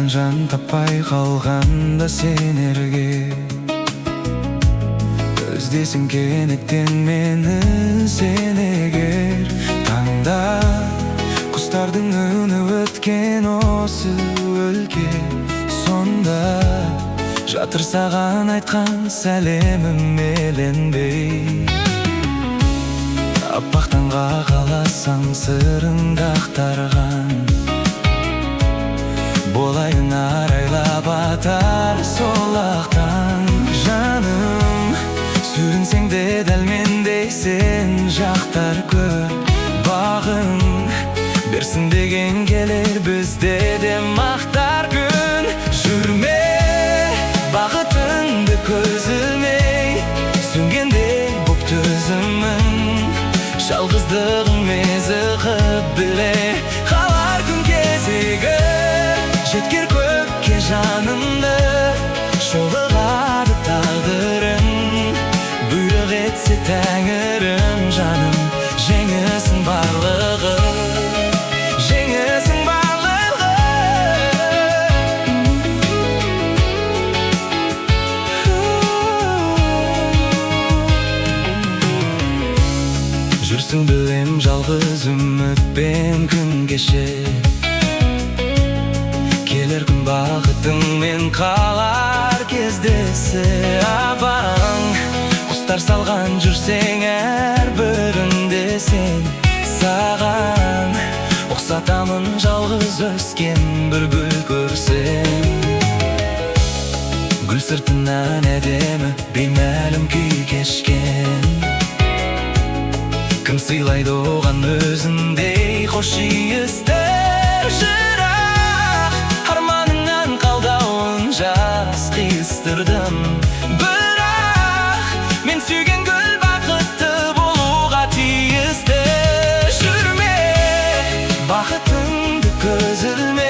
жан таппай қалғанда сенерге іздесің кенеттен мені сен егер таңда құстардың үні өткен осы өлке сонда жатыр саған айтқан сәлемім еленбей аппақ таңға қаласаң сырыңды ақтарған болайын арайлап атар сол ақтан жаным сүрінсең де дәл мендей сен жақтар көп бағың берсін деген келер бізде де мақтар күн жүрме бақытыңды көз ілмей сөнгендей боп төзімің жалғыздығың мезі қып біле қалар күн кезегі жеткер көкке жанымды жолығады тағдырың бұйрық етсе тәңірім жаным жеңісің барлығы жеңісің барлығы жүрсің білем жалғыз үмітпен күн кешер келер күн бақытыңмен қалар кездесі апаң құстар салған жүрсең әрбірінде сен саған ұқсатамын жалғыз өскен бір гүл көрсең гүл сыртынан әдемі беймәлім күй кешкен кім сыйлайды оған өзіндей хош иісті жырақ арманыңнан қалдауын жас қиыстырдым бірақ мен сүйген гүл бақытты болуға тиісті жүрме бақытыңды көз ілмей